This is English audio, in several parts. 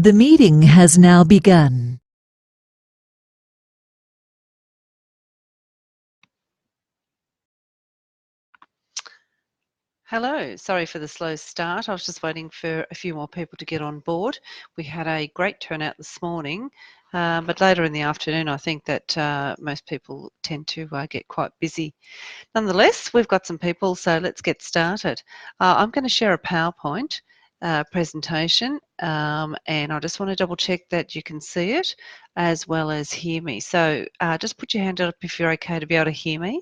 The meeting has now begun. Hello, sorry for the slow start. I was just waiting for a few more people to get on board. We had a great turnout this morning, but later in the afternoon I think that most people tend to get quite busy. Nonetheless, we've got some people, so let's get started. I'm going to share a PowerPoint presentation, and I just want to double check that you can see it as well as hear me. So just put your hand up if you're okay to be able to hear me.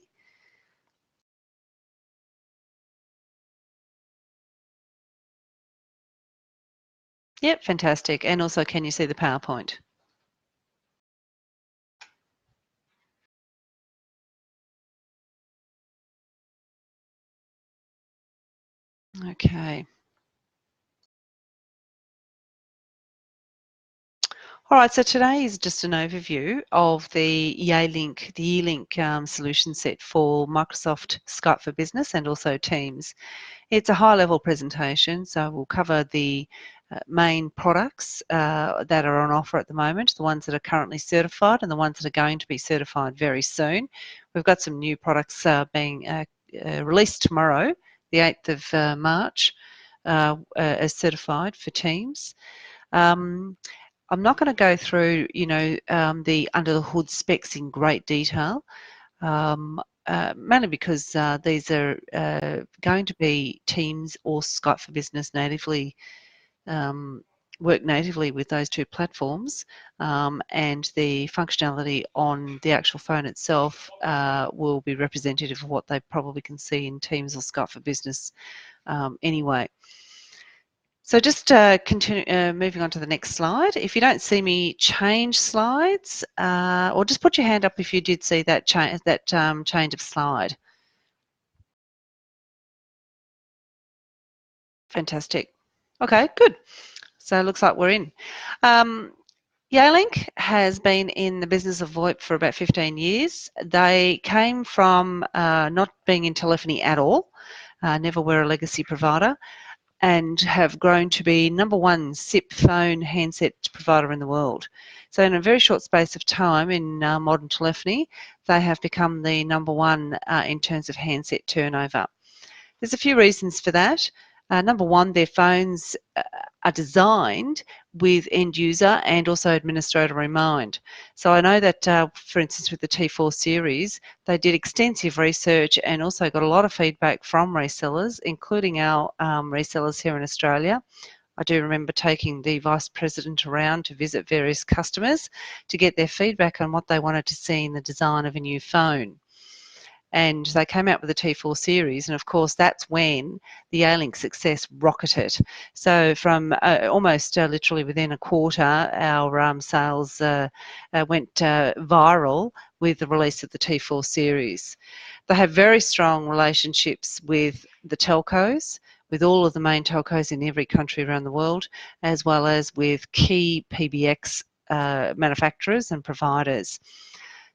Yep, fantastic. And also, can you see the PowerPoint? Okay. All right, so today is just an overview of the Yealink solution set for Microsoft Skype for Business and also Teams. It's a high-level presentation, so we'll cover the main products that are on offer at the moment, the ones that are currently certified and the ones that are going to be certified very soon. We've got some new products being released tomorrow, the 8th of March, as certified for Teams. I'm not going to go through, the under the hood specs in great detail, mainly because these are going to be Teams or Skype for Business natively, work natively with those two platforms, and the functionality on the actual phone itself will be representative of what they probably can see in Teams or Skype for Business anyway. So just moving on to the next slide. If you don't see me change slides, or just put your hand up if you did see that change of slide. Fantastic. Okay, good. So it looks like we're in. Yealink has been in the business of VoIP for about 15 years. They came from not being in telephony at all, never were a legacy provider, and have grown to be #1 SIP phone handset provider in the world. So in a very short space of time in modern telephony, they have become the #1 in terms of handset turnover. There's a few reasons for that. #1, their phones are designed with end user and also administrator in mind. So I know that, for instance, with the T4 series, they did extensive research and also got a lot of feedback from resellers, including our resellers here in Australia. I do remember taking the Vice President around to visit various customers to get their feedback on what they wanted to see in the design of a new phone. And they came out with the T4 series, and of course that's when the Yealink success rocketed. So from almost literally within a quarter, our sales went viral with the release of the T4 series. They have very strong relationships with the telcos, with all of the main telcos in every country around the world, as well as with key PBX manufacturers and providers.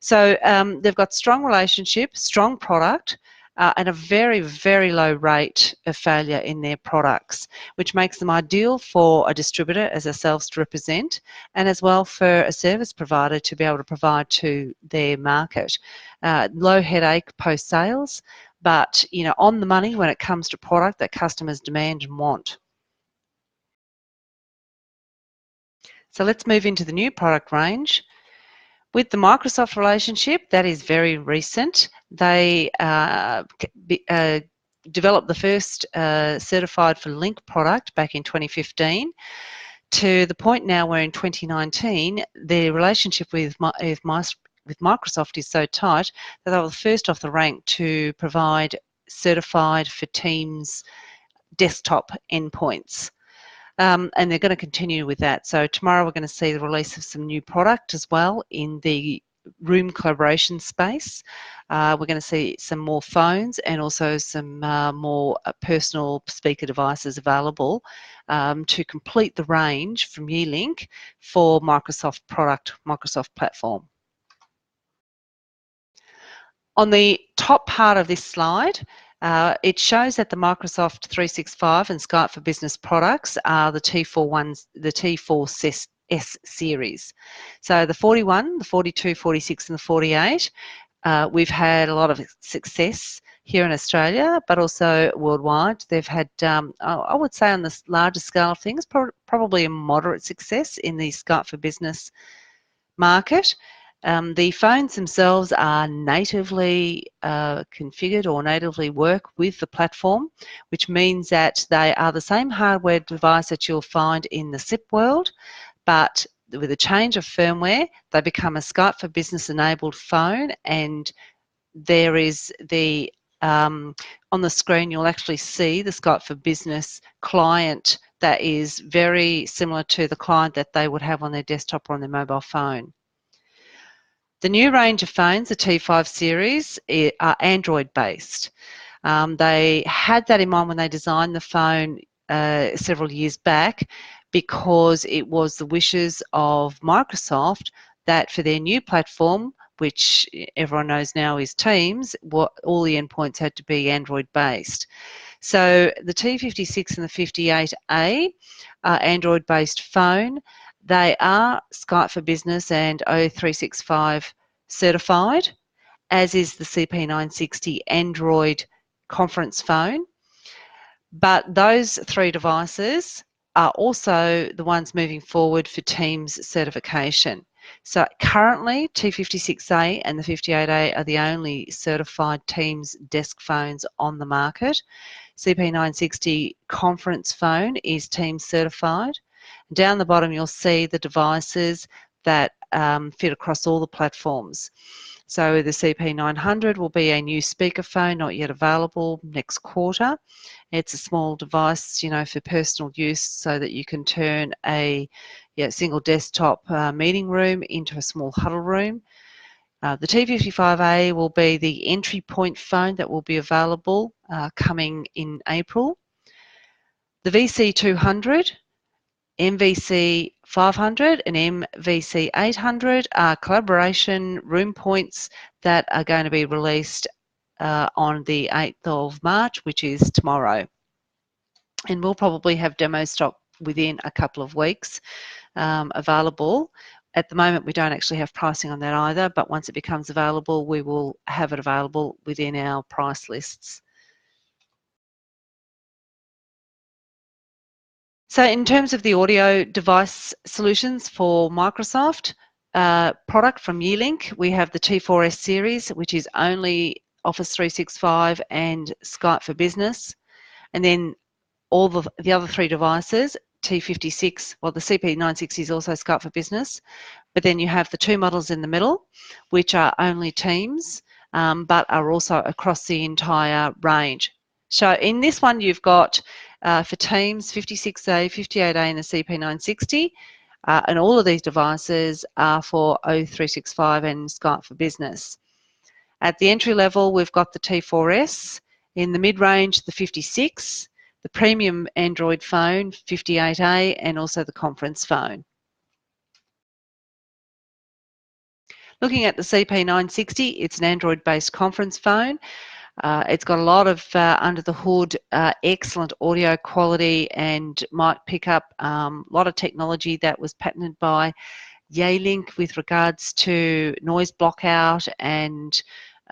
So they've got strong relationship, strong product, and a very, very low rate of failure in their products, which makes them ideal for a distributor as ourselves to represent, and as well for a service provider to be able to provide to their market. Low headache post-sales, but on the money when it comes to product that customers demand and want. So let's move into the new product range. With the Microsoft relationship, that is very recent. They developed the first certified for Link product back in 2015, to the point now where in 2019, their relationship with Microsoft is so tight that they were the first off the rank to provide certified for Teams desktop endpoints. And they're going to continue with that. So tomorrow we're going to see the release of some new product as well in the room collaboration space. We're going to see some more phones and also some more personal speaker devices available to complete the range from Yealink for Microsoft product, Microsoft platform. On the top part of this slide, It shows that the Microsoft 365 and Skype for Business products are the T4 S series. So the 41, the 42, 46 and the 48, we've had a lot of success here in Australia, but also worldwide. They've had, I would say on the larger scale of things, probably a moderate success in the Skype for Business market. The phones themselves are natively configured or natively work with the platform, which means that they are the same hardware device that you'll find in the SIP world, but with a change of firmware, they become a Skype for Business enabled phone, and there is the on the screen you'll actually see the Skype for Business client that is very similar to the client that they would have on their desktop or on their mobile phone. The new range of phones, the T5 series, are Android based. They had that in mind when they designed the phone several years back, because it was the wishes of Microsoft that for their new platform, which everyone knows now is Teams, all the endpoints had to be Android based. So the T56 and the 58A are Android based phone. They are Skype for Business and O365 certified, as is the CP960 Android conference phone. But those three devices are also the ones moving forward for Teams certification. So currently, T56A and the 58A are the only certified Teams desk phones on the market. CP960 conference phone is Teams certified. Down the bottom, you'll see the devices that fit across all the platforms. So the CP900 will be a new speakerphone, not yet available, next quarter. It's a small device, you know, for personal use, so that you can turn a single desktop meeting room into a small huddle room. The T55A will be the entry point phone that will be available coming in April. The VC200, MVC 500 and MVC 800 are collaboration room points that are going to be released on the 8th of March, which is tomorrow. And we'll probably have demo stock within a couple of weeks available. At the moment, we don't actually have pricing on that either, but once it becomes available, we will have it available within our price lists. So in terms of the audio device solutions for Microsoft, product from Yealink, we have the T4S series, which is only Office 365 and Skype for Business. And then all the other three devices, T56, well, the CP960 is also Skype for Business, but then you have the two models in the middle, which are only Teams, but are also across the entire range. So in this one, you've got for Teams 56A, 58A and the CP960, and all of these devices are for O365 and Skype for Business. At the entry level, we've got the T4S, in the mid-range, the 56, the premium Android phone, 58A, and also the conference phone. Looking at the CP960, it's an Android-based conference phone. It's got a lot of under the hood, excellent audio quality and mic pickup, a lot of technology that was patented by Yealink with regards to noise blockout and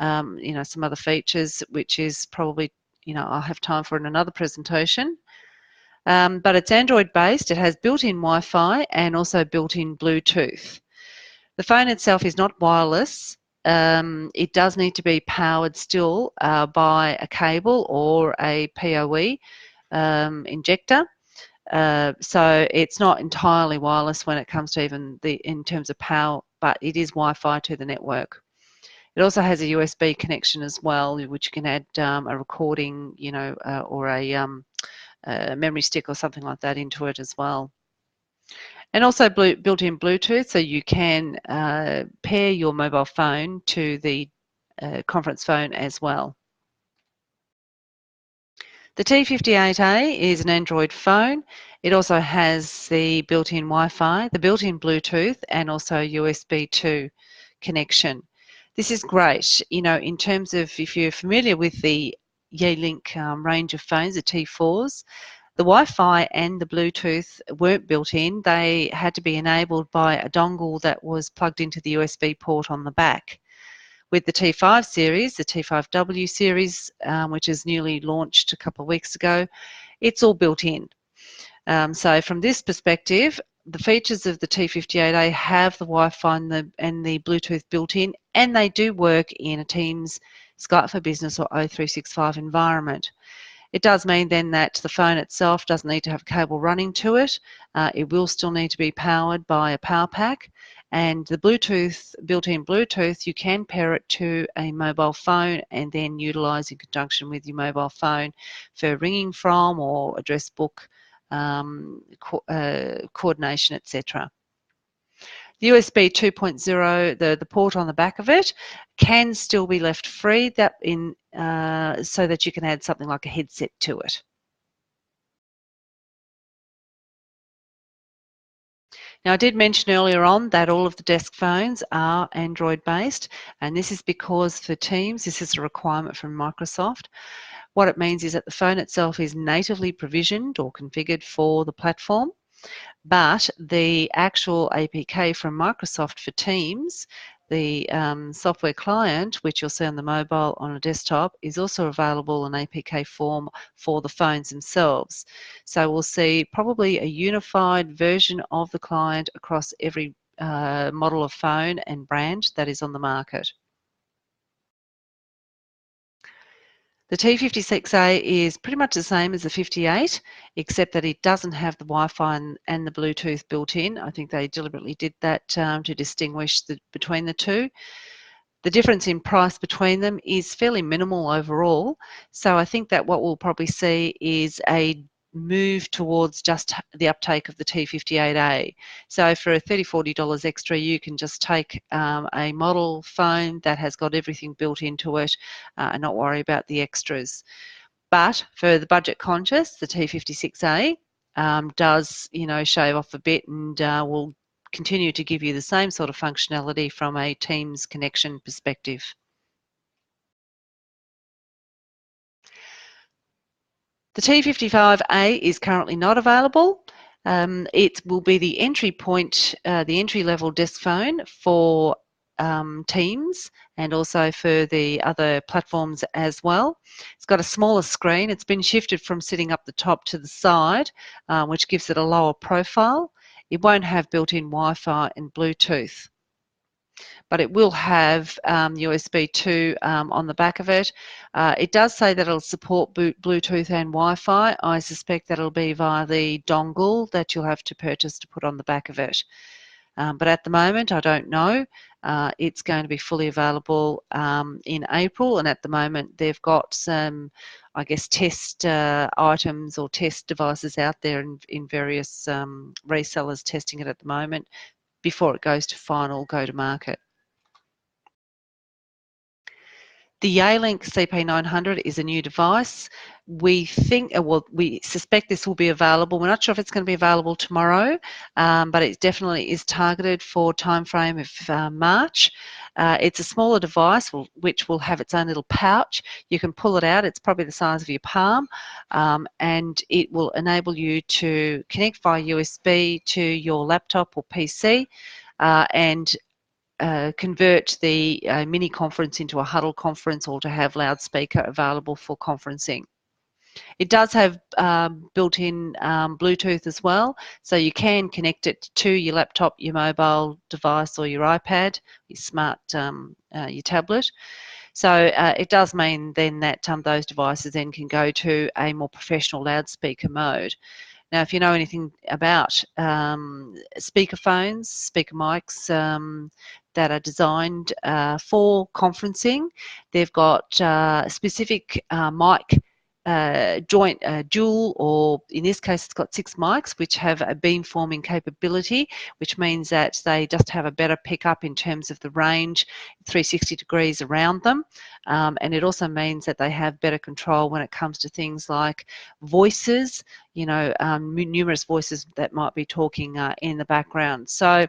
you know, some other features, which is probably, you know, I'll have time for in another presentation. But it's Android based. It has built-in Wi-Fi and also built-in Bluetooth. The phone itself is not wireless. It does need to be powered still by a cable or a PoE injector. So it's not entirely wireless when it comes to even in terms of power, but it is Wi-Fi to the network. It also has a USB connection as well, which you can add a recording, you know, or a memory stick or something like that into it as well. And also built-in Bluetooth, so you can pair your mobile phone to the conference phone as well. The T58A is an Android phone. It also has the built-in Wi-Fi, the built-in Bluetooth, and also USB 2 connection. This is great, you know, in terms of if you're familiar with the Yealink range of phones, the T4s. The Wi-Fi and the Bluetooth weren't built in. They had to be enabled by a dongle that was plugged into the USB port on the back. With the T5 series, the T5W series, which is newly launched a couple of weeks ago, it's all built in. So from this perspective, the features of the T58A have the Wi-Fi and the Bluetooth built in, and they do work in a Teams, Skype for Business or O365 environment. It does mean then that the phone itself doesn't need to have a cable running to it. It will still need to be powered by a power pack. And the Bluetooth, built-in Bluetooth, you can pair it to a mobile phone and then utilise in conjunction with your mobile phone for ringing from or address book coordination, etc. The USB 2.0, the port on the back of it, can still be left free so that you can add something like a headset to it. Now, I did mention earlier on that all of the desk phones are Android based, and this is because for Teams, this is a requirement from Microsoft. What it means is that the phone itself is natively provisioned or configured for the platform, but the actual APK from Microsoft for Teams, the software client, which you'll see on the mobile, on a desktop, is also available in APK form for the phones themselves. So we'll see probably a unified version of the client across every model of phone and brand that is on the market. The T56A is pretty much the same as the 58, except that it doesn't have the Wi-Fi and the Bluetooth built in. I think they deliberately did that to distinguish between the two. The difference in price between them is fairly minimal overall. So I think that what we'll probably see is a move towards just the uptake of the T58A. So for $30, $40 extra, you can just take a model phone that has got everything built into it and not worry about the extras. But for the budget conscious, the T56A does, shave off a bit and will continue to give you the same sort of functionality from a Teams connection perspective. The T55A is currently not available. It will be the entry point, the entry level desk phone for Teams and also for the other platforms as well. It's got a smaller screen. It's been shifted from sitting up the top to the side, which gives it a lower profile. It won't have built-in Wi-Fi and Bluetooth, but it will have USB 2 on the back of it. It does say that it'll support Bluetooth and Wi-Fi. I suspect that it'll be via the dongle that you'll have to purchase to put on the back of it. But at the moment, I don't know. It's going to be fully available in April, and at the moment they've got some, I guess, test items or test devices out there in various resellers testing it at the moment before it goes to final go-to-market. The Yealink CP900 is a new device. We suspect this will be available. We're not sure if it's going to be available tomorrow, but it definitely is targeted for timeframe of March. It's a smaller device which will have its own little pouch. You can pull it out. It's probably the size of your palm, and it will enable you to connect via USB to your laptop or PC and convert the mini conference into a huddle conference or to have loudspeaker available for conferencing. It does have built-in Bluetooth as well, so you can connect it to your laptop, your mobile device or your iPad, your smart, your tablet. So it does mean then that those devices then can go to a more professional loudspeaker mode. Now, if you know anything about speakerphones, speaker mics that are designed for conferencing, they've got specific mic dual, or in this case it's got 6 mics which have a beamforming capability, which means that they just have a better pickup in terms of the range. 360 degrees around them, and it also means that they have better control when it comes to things like voices, numerous voices that might be talking in the background. So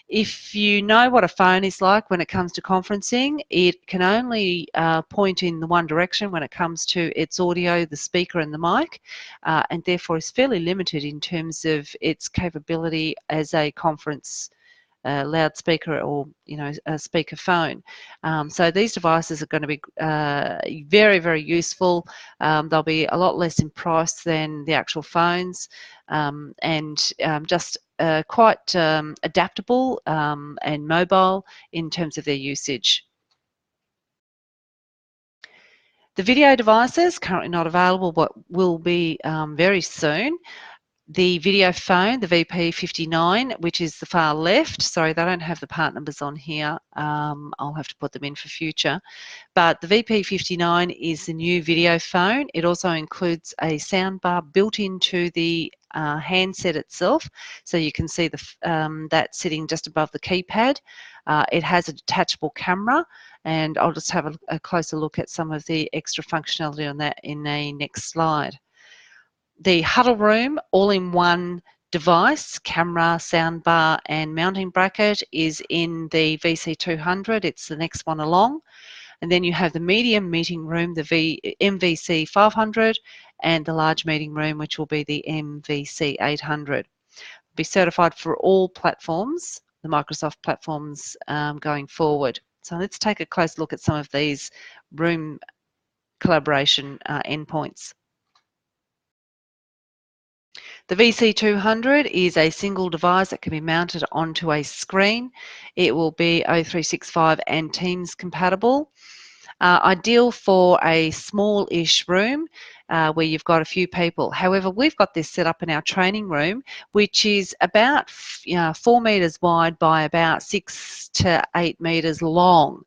if you know what a phone is like when it comes to conferencing, it can only point in the one direction when it comes to its audio, the speaker and the mic, and therefore is fairly limited in terms of its capability as a conference loudspeaker or a speakerphone. So these devices are going to be very, very useful. They'll be a lot less in price than the actual phones, and just quite adaptable and mobile in terms of their usage. The video devices currently not available, but will be very soon. The video phone, the VP59, which is the far left. Sorry, they don't have the part numbers on here. I'll have to put them in for future. But the VP59 is the new video phone. It also includes a soundbar built into the handset itself, so you can see that sitting just above the keypad. It has a detachable camera, and I'll just have a closer look at some of the extra functionality on that in the next slide. The huddle room, all-in-one device, camera, soundbar and mounting bracket, is in the VC200. It's the next one along. And then you have the medium meeting room, the MVC 500, and the large meeting room, which will be the MVC 800. Be certified for all platforms, the Microsoft platforms, going forward. So let's take a close look at some of these room collaboration endpoints. The VC200 is a single device that can be mounted onto a screen. It will be O365 and Teams compatible. Ideal for a small-ish room where you've got a few people. However, we've got this set up in our training room, which is about 4 metres wide by about 6 to 8 metres long.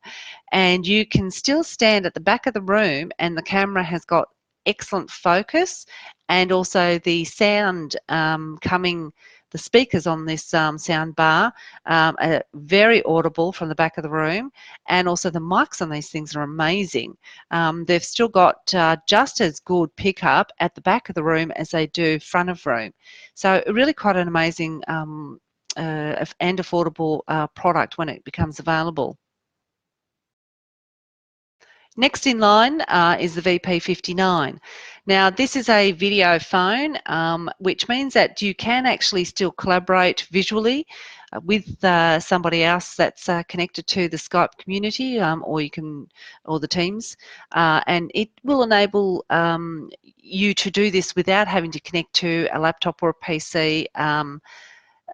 And you can still stand at the back of the room, and the camera has got excellent focus, and also the sound the speakers on this sound bar are very audible from the back of the room, and also the mics on these things are amazing. They've still got just as good pickup at the back of the room as they do front of room. So really quite an amazing and affordable product when it becomes available. Next in line is the VP59. Now this is a video phone, which means that you can actually still collaborate visually with somebody else that's connected to the Skype community, or the Teams, and it will enable you to do this without having to connect to a laptop or a PC,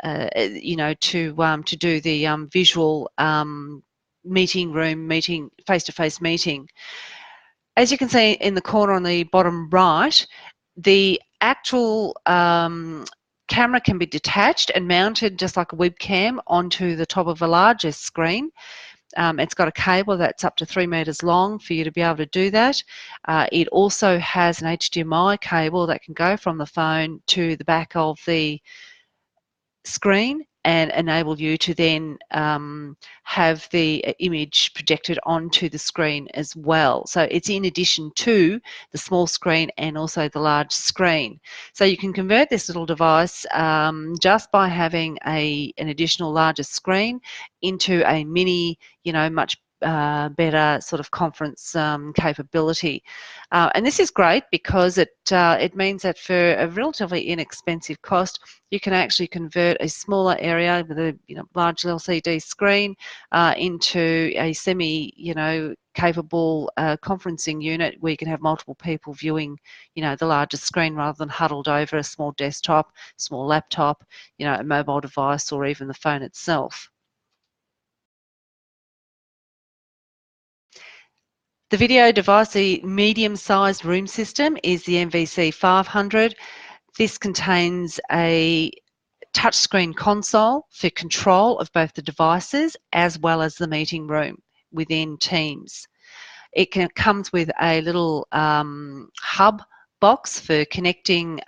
to do the visual face-to-face meeting. As you can see in the corner on the bottom right, the actual camera can be detached and mounted just like a webcam onto the top of a larger screen. It's got a cable that's up to 3 metres long for you to be able to do that. It also has an HDMI cable that can go from the phone to the back of the screen and enable you to then have the image projected onto the screen as well. So it's in addition to the small screen and also the large screen. So you can convert this little device just by having an additional larger screen into a mini, much better sort of conference capability. And this is great because it means that for a relatively inexpensive cost, you can actually convert a smaller area with a large LCD screen into a capable conferencing unit where you can have multiple people viewing the larger screen rather than huddled over a small desktop, small laptop, a mobile device, or even the phone itself. The video device, the medium-sized room system, is the MVC 500. This contains a touchscreen console for control of both the devices as well as the meeting room within Teams. It comes with a little hub box for connecting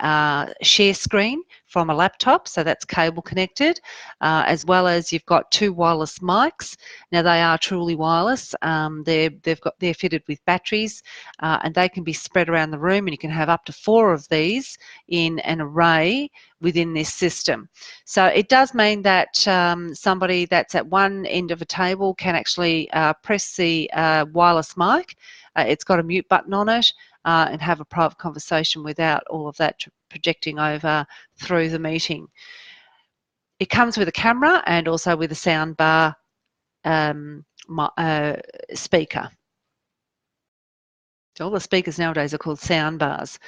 share screen from a laptop, so that's cable connected, as well as you've got 2 wireless mics. Now they are truly wireless. They're fitted with batteries, and they can be spread around the room, and you can have up to 4 of these in an array within this system. So it does mean that somebody that's at one end of a table can actually press the wireless mic. It's got a mute button on it, and have a private conversation without all of that projecting over through the meeting. It comes with a camera and also with a sound bar speaker. All the speakers nowadays are called sound bars.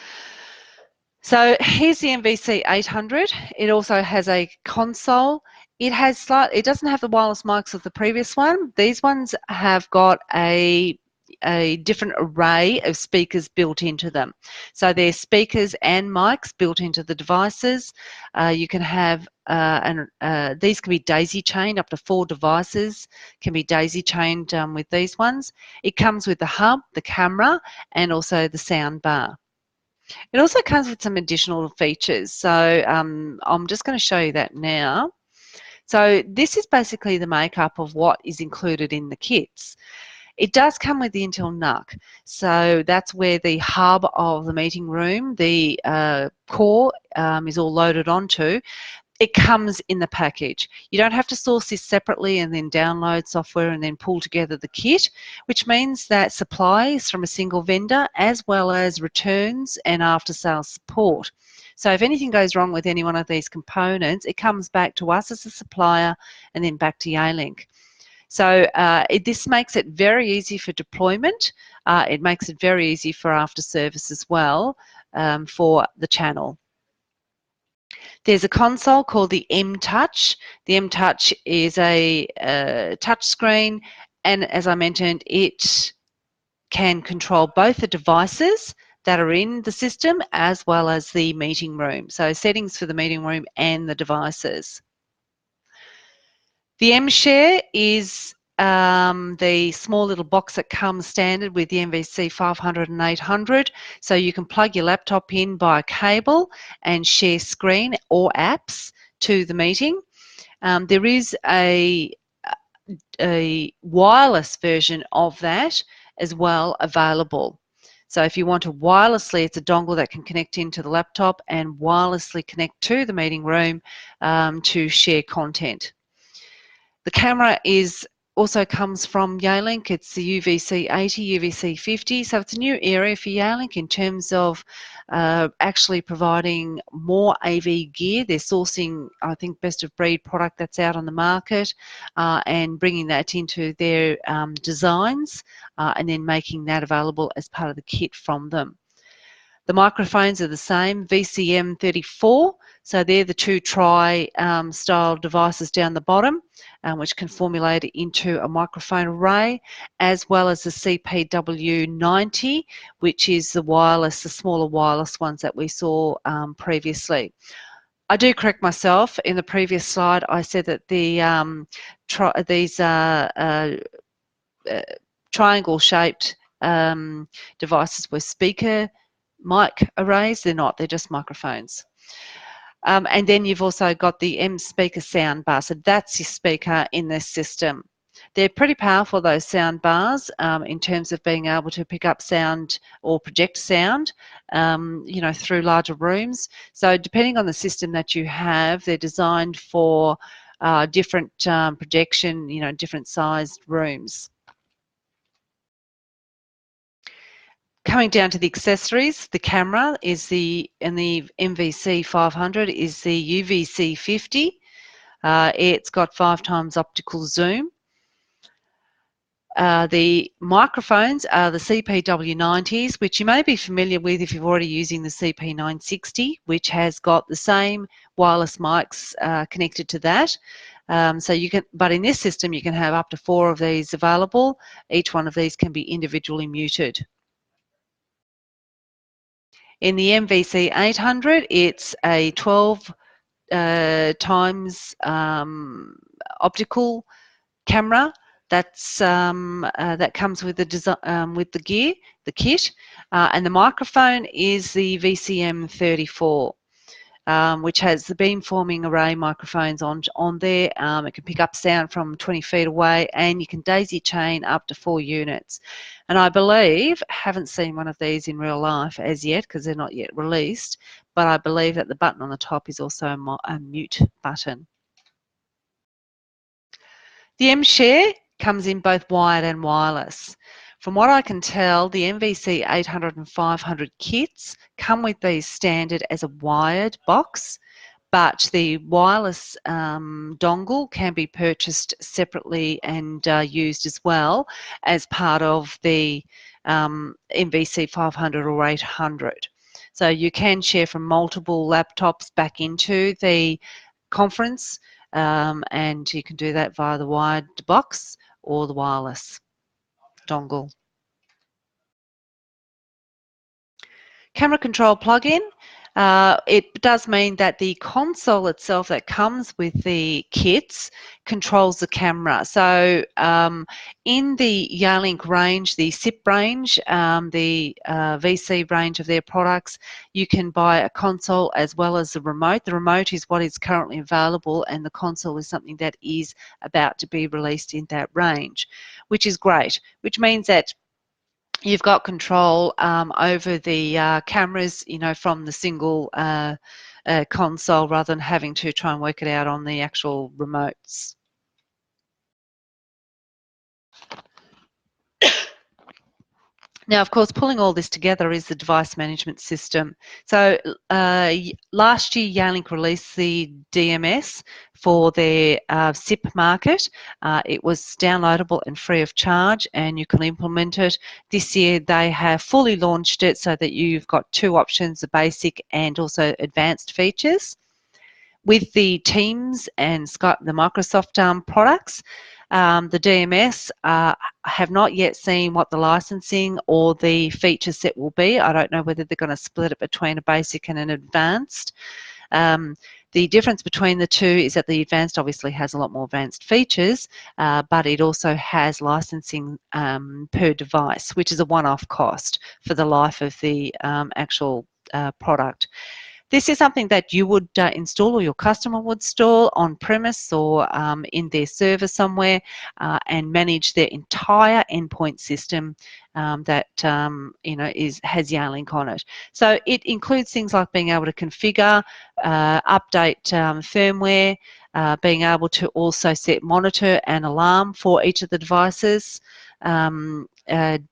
So here's the MVC 800. It also has a console. It doesn't have the wireless mics of the previous one. These ones have got a different array of speakers built into them. So there's speakers and mics built into the devices. You can have, these can be daisy chained, up to 4 devices can be daisy chained with these ones. It comes with the hub, the camera, and also the sound bar. It also comes with some additional features. So I'm just going to show you that now. So this is basically the makeup of what is included in the kits. It does come with the Intel NUC. So that's where the hub of the meeting room, the core is all loaded onto. It comes in the package. You don't have to source this separately and then download software and then pull together the kit, which means that supplies from a single vendor as well as returns and after-sales support. So if anything goes wrong with any one of these components, it comes back to us as a supplier and then back to Yealink. So this makes it very easy for deployment. It makes it very easy for after service as well for the channel. There's a console called the M-Touch. The M-Touch is a touch screen, and as I mentioned, it can control both the devices that are in the system as well as the meeting room. So settings for the meeting room and the devices. The M-Share is the small little box that comes standard with the MVC 500 and 800. So you can plug your laptop in by cable and share screen or apps to the meeting. There is a wireless version of that as well available. So if you want to wirelessly, it's a dongle that can connect into the laptop and wirelessly connect to the meeting room to share content. The camera also comes from Yealink. It's the UVC 80, UVC 50. So it's a new area for Yealink in terms of actually providing more AV gear. They're sourcing, I think, best of breed product that's out on the market and bringing that into their designs and then making that available as part of the kit from them. The microphones are the same, VCM 34, so they're the 2 style devices down the bottom, which can formulate into a microphone array, as well as the CPW 90, which is the wireless, the smaller wireless ones that we saw previously. I do correct myself. In the previous slide, I said that these triangle-shaped devices were speaker mic arrays. They're not, they're just microphones. And then you've also got the M speaker sound bar. So that's your speaker in this system. They're pretty powerful, those sound bars, in terms of being able to pick up sound or project sound, you know, through larger rooms. So depending on the system that you have, they're designed for different projection, you know, different sized rooms. Coming down to the accessories, the camera is in the MVC 500 is the UVC 50. It's got 5 times optical zoom. The microphones are the CPW 90s, which you may be familiar with if you're already using the CP 960, which has got the same wireless mics connected to that. So you can, but in this system, you can have up to 4 of these available. Each one of these can be individually muted. In the MVC 800, it's a 12 times optical camera that comes with the gear, the kit, and the microphone is the VCM34. Which has the beamforming array microphones on there. It can pick up sound from 20 feet away, and you can daisy chain up to 4 units. And I believe, haven't seen one of these in real life as yet because they're not yet released, but I believe that the button on the top is also a mute button. The M-Share comes in both wired and wireless. From what I can tell, the MVC 800 and 500 kits come with these standard as a wired box, but the wireless dongle can be purchased separately and used as well as part of the MVC 500 or 800. So you can share from multiple laptops back into the conference, and you can do that via the wired box or the wireless dongle. Camera control plugin. It does mean that the console itself that comes with the kits controls the camera. So in the Yealink range, the SIP range, the VC range of their products, you can buy a console as well as the remote. The remote is what is currently available, and the console is something that is about to be released in that range, which is great, which means that you've got control over the cameras, from the single console rather than having to try and work it out on the actual remotes. Now, of course, pulling all this together is the device management system. So last year, Yealink released the DMS for their SIP market. It was downloadable and free of charge, and you can implement it. This year, they have fully launched it so that you've got 2 options, the basic and also advanced features. With the Teams and Skype, the Microsoft products, the DMS have not yet seen what the licensing or the feature set will be. I don't know whether they're going to split it between a basic and an advanced. The difference between the two is that the advanced obviously has a lot more advanced features, but it also has licensing per device, which is a one-off cost for the life of the actual product. This is something that you would install, or your customer would install on premise or in their server somewhere, and manage their entire endpoint system that has Yealink on it. So it includes things like being able to configure, update firmware, being able to also set monitor and alarm for each of the devices.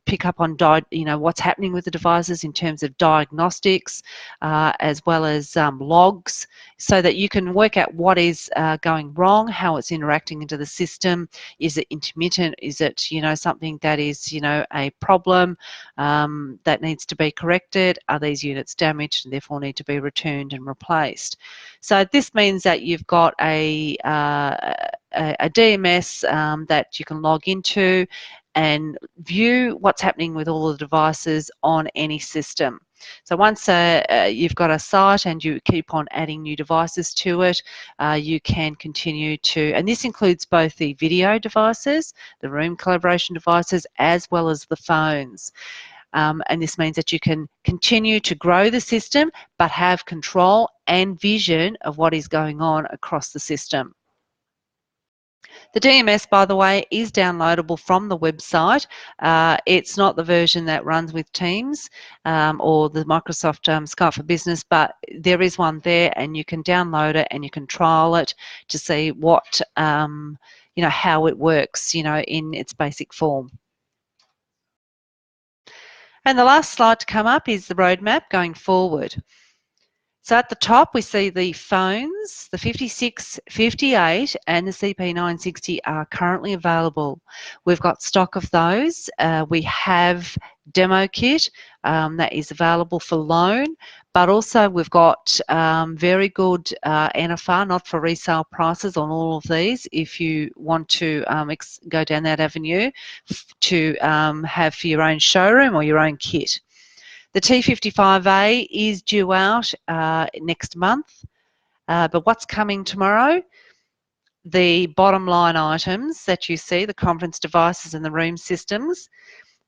Pick up on what's happening with the devices in terms of diagnostics, as well as logs, so that you can work out what is going wrong, how it's interacting into the system. Is it intermittent? Is it something that is a problem that needs to be corrected? Are these units damaged and therefore need to be returned and replaced? So this means that you've got a DMS that you can log into and view what's happening with all the devices on any system. So once you've got a site and you keep on adding new devices to it, you can continue to, and this includes both the video devices, the room collaboration devices, as well as the phones. And this means that you can continue to grow the system, but have control and vision of what is going on across the system. The DMS, by the way, is downloadable from the website. It's not the version that runs with Teams or the Microsoft Skype for Business, but there is one there, and you can download it and you can trial it to see what, how it works, in its basic form. And the last slide to come up is the roadmap going forward. So at the top, we see the phones, the 56, 58 and the CP960 are currently available. We've got stock of those. We have demo kit that is available for loan, but also we've got very good NFR, not for resale prices on all of these if you want to go down that avenue to have for your own showroom or your own kit. The T55A is due out next month, but what's coming tomorrow? the bottom line items that you see, the conference devices and the room systems,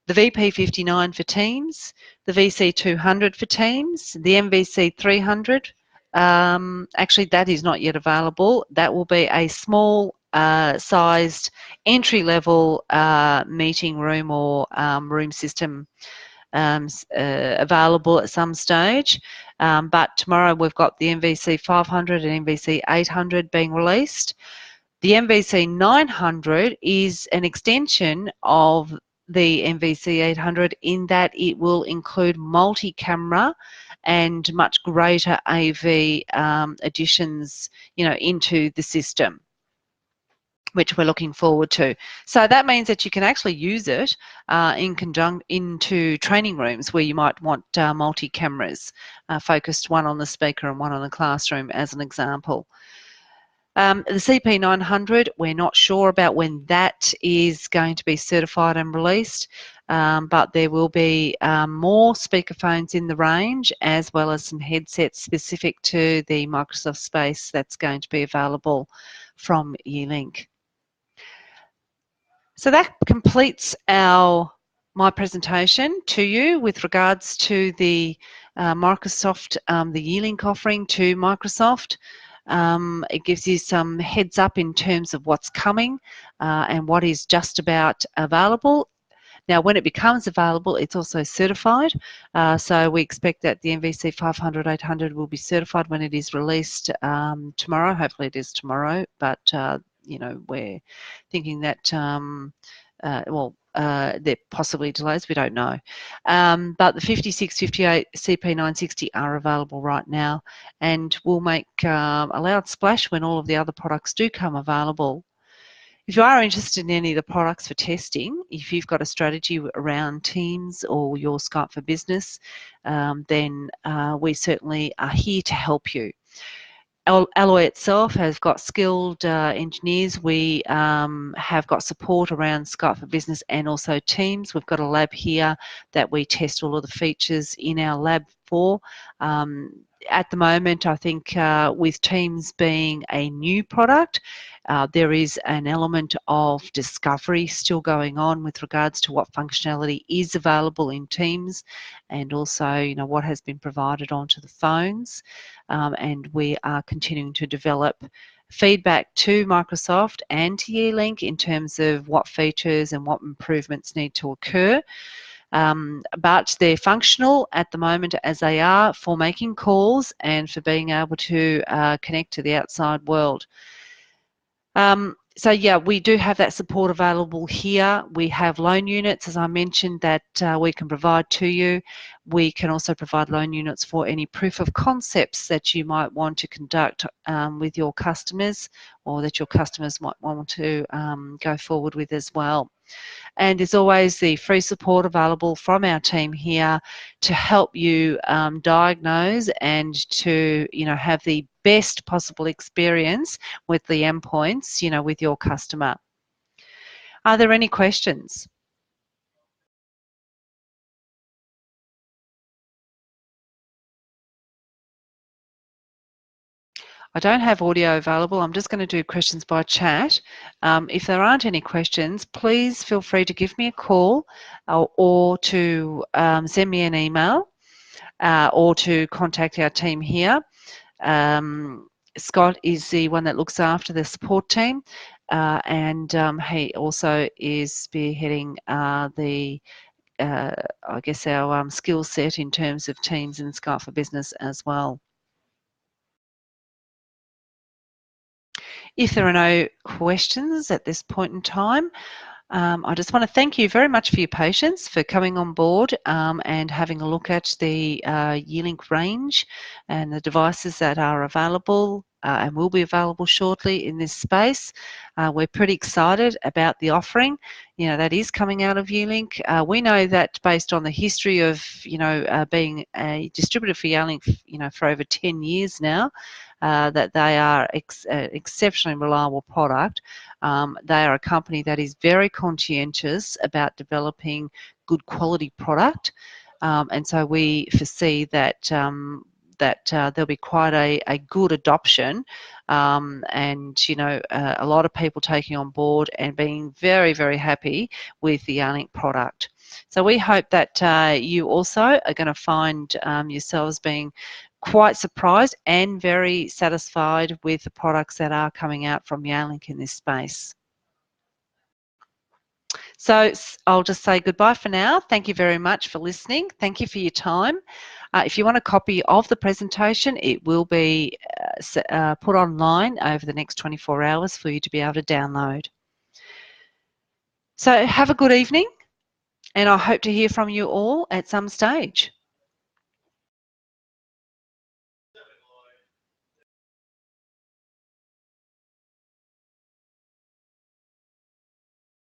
the VP59 for Teams, the VC200 for Teams, the MVC300. Actually, that is not yet available. That will be a small sized entry-level meeting room or room system available at some stage. But tomorrow we've got the MVC 500 and MVC 800 being released. The MVC 900 is an extension of the MVC 800 in that it will include multi-camera and much greater AV additions, into the system, which we're looking forward to. So that means that you can actually use it into training rooms where you might want multi-cameras focused, one on the speaker and one on the classroom, as an example. The CP900, we're not sure about when that is going to be certified and released, but there will be more speakerphones in the range, as well as some headsets specific to the Microsoft space that's going to be available from Yealink. So that completes my presentation to you with regards to the Microsoft, the Yealink offering to Microsoft. It gives you some heads up in terms of what's coming and what is just about available. Now, when it becomes available, it's also certified. So we expect that the MVC 500, 800 will be certified when it is released tomorrow. Hopefully it is tomorrow, but we're thinking that, there possibly delays, we don't know. But the 56, 58, CP960 are available right now, and will make a loud splash when all of the other products do come available. If you are interested in any of the products for testing, if you've got a strategy around Teams or your Skype for Business, then we certainly are here to help you. Alloy itself has got skilled engineers. We have got support around Skype for Business and also Teams. We've got a lab here that we test all of the features in our lab for. At the moment, I think with Teams being a new product, there is an element of discovery still going on with regards to what functionality is available in Teams, and also what has been provided onto the phones. And we are continuing to develop feedback to Microsoft and to Yealink in terms of what features and what improvements need to occur. But they're functional at the moment as they are for making calls and for being able to connect to the outside world. So yeah, we do have that support available here. We have loan units, as I mentioned, that we can provide to you. We can also provide loan units for any proof of concepts that you might want to conduct with your customers, or that your customers might want to go forward with as well. And there's always the free support available from our team here to help you diagnose and to have the best possible experience with the endpoints, with your customer. Are there any questions? I don't have audio available. I'm just going to do questions by chat. If there aren't any questions, please feel free to give me a call or to send me an email or to contact our team here. Scott is the one that looks after the support team, and he also is spearheading I guess our skill set in terms of Teams and Skype for Business as well. If there are no questions at this point in time, I just want to thank you very much for your patience, for coming on board and having a look at the Yealink range and the devices that are available and will be available shortly in this space. We're pretty excited about the offering, that is coming out of Yealink. We know that based on the history of, being a distributor for Yealink, for over 10 years now, that they are an exceptionally reliable product. They are a company that is very conscientious about developing good quality product, and so we foresee that that there'll be quite a good adoption, and a lot of people taking on board and being very, very happy with the Yealink product. So we hope that you also are going to find yourselves being quite surprised and very satisfied with the products that are coming out from Yealink in this space. So I'll just say goodbye for now. Thank you very much for listening. Thank you for your time. If you want a copy of the presentation, it will be put online over the next 24 hours for you to be able to download. So have a good evening, and I hope to hear from you all at some stage.